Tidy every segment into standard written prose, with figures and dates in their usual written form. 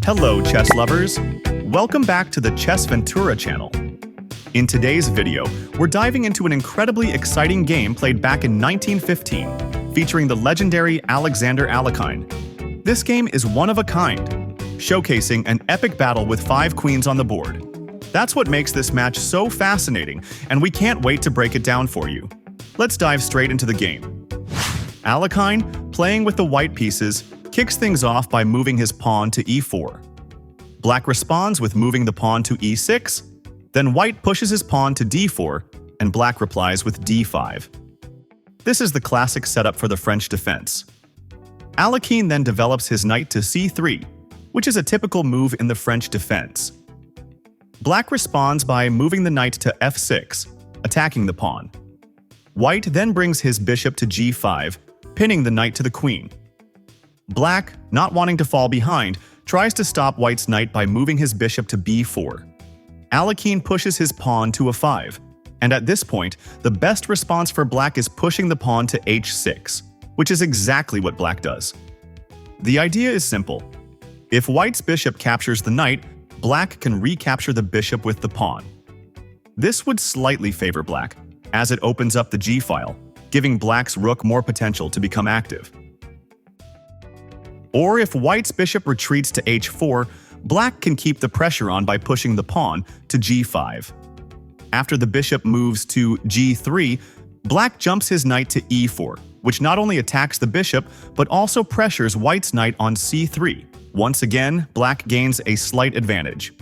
Hello, chess lovers! Welcome back to the Chessventura channel. In today's video, we're diving into an incredibly exciting game played back in 1915, featuring the legendary Alexander Alekhine. This game is one of a kind, showcasing an epic battle with 5 queens on the board. That's what makes this match so fascinating, and we can't wait to break it down for you. Let's dive straight into the game. Alekhine, playing with the white pieces, kicks things off by moving his pawn to e4. Black responds with moving the pawn to e6, then white pushes his pawn to d4, and black replies with d5. This is the classic setup for the French defense. Alekhine then develops his knight to c3, which is a typical move in the French defense. Black responds by moving the knight to f6, attacking the pawn. White then brings his bishop to g5, pinning the knight to the queen. Black, not wanting to fall behind, tries to stop white's knight by moving his bishop to b4. Alekhine pushes his pawn to a5, and at this point, the best response for black is pushing the pawn to h6, which is exactly what black does. The idea is simple. If white's bishop captures the knight, black can recapture the bishop with the pawn. This would slightly favor black, as it opens up the g-file, giving black's rook more potential to become active. Or if white's bishop retreats to h4, black can keep the pressure on by pushing the pawn to g5. After the bishop moves to g3, black jumps his knight to e4, which not only attacks the bishop, but also pressures white's knight on c3. Once again, black gains a slight advantage.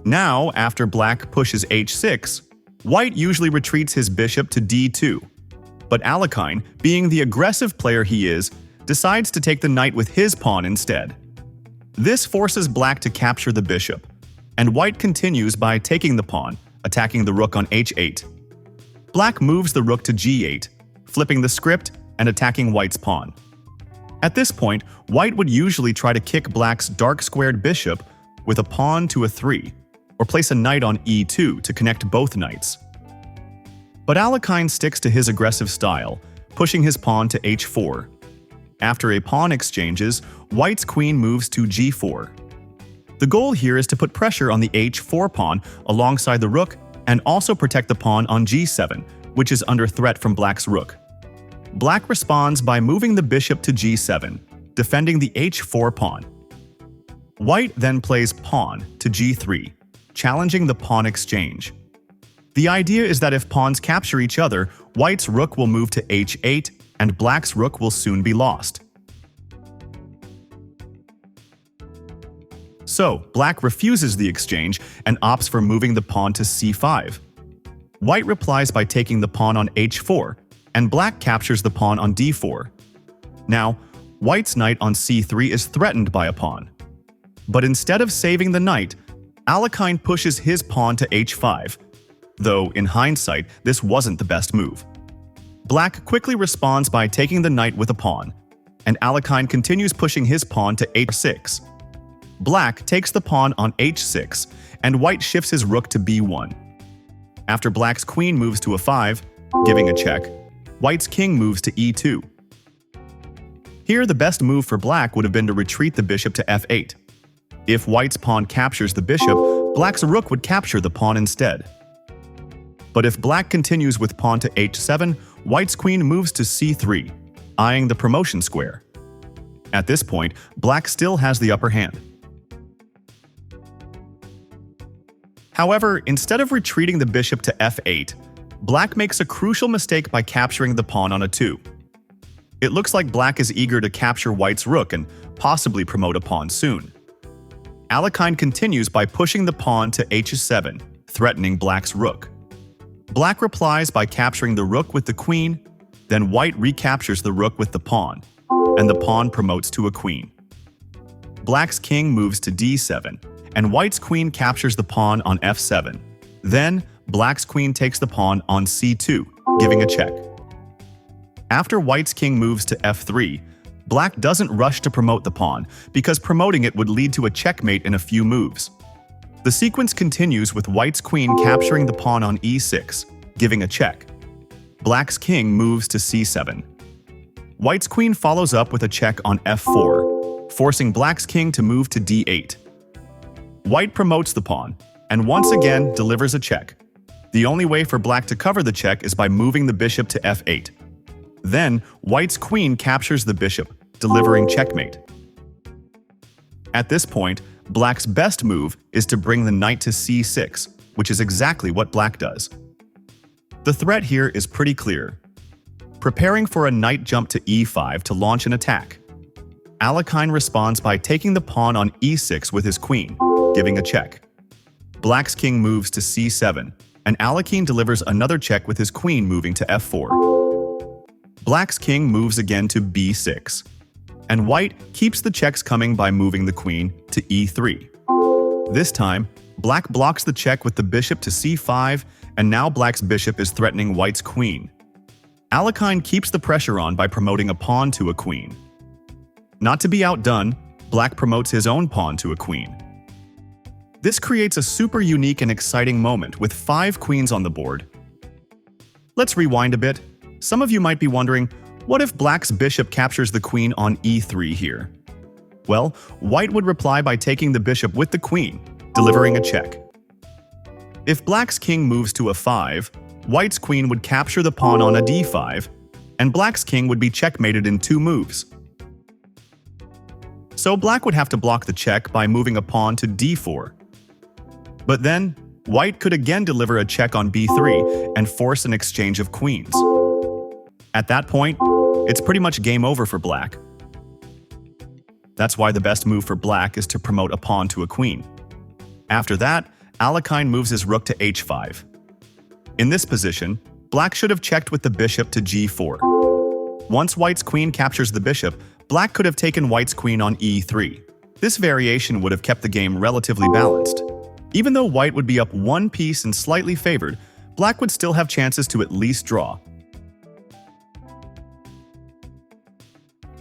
Now, after black pushes h6, white usually retreats his bishop to d2. But Alekhine, being the aggressive player he is, decides to take the knight with his pawn instead. This forces black to capture the bishop, and white continues by taking the pawn, attacking the rook on h8. Black moves the rook to g8, flipping the script and attacking white's pawn. At this point, white would usually try to kick black's dark-squared bishop with a pawn to a 3, or place a knight on e2 to connect both knights. But Alekhine sticks to his aggressive style, pushing his pawn to h4. After a pawn exchanges, white's queen moves to g4. The goal here is to put pressure on the h4 pawn alongside the rook and also protect the pawn on g7, which is under threat from black's rook. Black responds by moving the bishop to g7, defending the h4 pawn. White then plays pawn to g3, challenging the pawn exchange. The idea is that if pawns capture each other, white's rook will move to h8 and black's rook will soon be lost. So, black refuses the exchange and opts for moving the pawn to c5. White replies by taking the pawn on h4, and black captures the pawn on d4. Now, white's knight on c3 is threatened by a pawn. But instead of saving the knight, Alekhine pushes his pawn to h5, though in hindsight, this wasn't the best move. Black quickly responds by taking the knight with a pawn, and Alekhine continues pushing his pawn to h6. Black takes the pawn on h6, and white shifts his rook to b1. After black's queen moves to a5, giving a check, white's king moves to e2. Here, the best move for black would have been to retreat the bishop to f8. If white's pawn captures the bishop, black's rook would capture the pawn instead. But if black continues with pawn to h7, white's queen moves to c3, eyeing the promotion square. At this point, black still has the upper hand. However, instead of retreating the bishop to f8, black makes a crucial mistake by capturing the pawn on a 2. It looks like black is eager to capture white's rook and possibly promote a pawn soon. Alekhine continues by pushing the pawn to h7, threatening black's rook. Black replies by capturing the rook with the queen, then white recaptures the rook with the pawn, and the pawn promotes to a queen. Black's king moves to d7, and white's queen captures the pawn on f7. Then, black's queen takes the pawn on c2, giving a check. After white's king moves to f3, black doesn't rush to promote the pawn, because promoting it would lead to a checkmate in a few moves. The sequence continues with white's queen capturing the pawn on e6, giving a check. Black's king moves to c7. White's queen follows up with a check on f4, forcing black's king to move to d8. White promotes the pawn, and once again delivers a check. The only way for black to cover the check is by moving the bishop to f8. Then, white's queen captures the bishop, delivering checkmate. At this point, black's best move is to bring the knight to c6, which is exactly what black does. The threat here is pretty clear. Preparing for a knight jump to e5 to launch an attack. Alekhine responds by taking the pawn on e6 with his queen, giving a check. Black's king moves to c7, and Alekhine delivers another check with his queen moving to f4. Black's king moves again to b6, and white keeps the checks coming by moving the queen to e3. This time, black blocks the check with the bishop to c5, and now black's bishop is threatening white's queen. Alekhine keeps the pressure on by promoting a pawn to a queen. Not to be outdone, black promotes his own pawn to a queen. This creates a super unique and exciting moment with 5 queens on the board. Let's rewind a bit. Some of you might be wondering, what if black's bishop captures the queen on e3 here? Well, white would reply by taking the bishop with the queen, delivering a check. If black's king moves to a5, white's queen would capture the pawn on a d5, and black's king would be checkmated in 2 moves. So black would have to block the check by moving a pawn to d4. But then, white could again deliver a check on b3 and force an exchange of queens. At that point, it's pretty much game over for black. That's why the best move for black is to promote a pawn to a queen. After that, Alekhine moves his rook to h5. In this position, black should have checked with the bishop to g4. Once white's queen captures the bishop, black could have taken white's queen on e3. This variation would have kept the game relatively balanced. Even though white would be up 1 piece and slightly favored, black would still have chances to at least draw.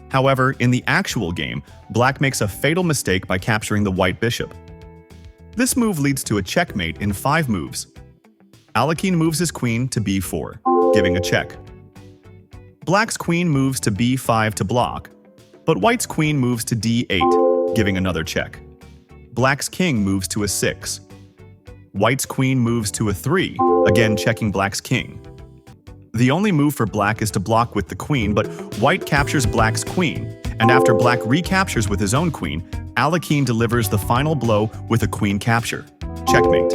However, in the actual game, black makes a fatal mistake by capturing the white bishop. This move leads to a checkmate in 5 moves. Alekhine moves his queen to b4, giving a check. Black's queen moves to b5 to block, but white's queen moves to d8, giving another check. Black's king moves to a 6. White's queen moves to a 3, again checking black's king. The only move for black is to block with the queen, but white captures black's queen, and after black recaptures with his own queen, Alekhine delivers the final blow with a queen capture. Checkmate.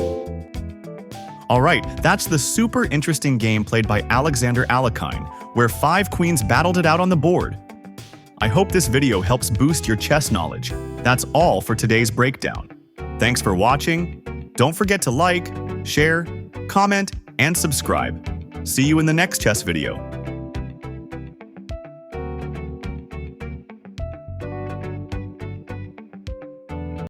Alright, that's the super interesting game played by Alexander Alekhine, where 5 queens battled it out on the board. I hope this video helps boost your chess knowledge. That's all for today's breakdown. Thanks for watching. Don't forget to like, share, comment, and subscribe. See you in the next chess video.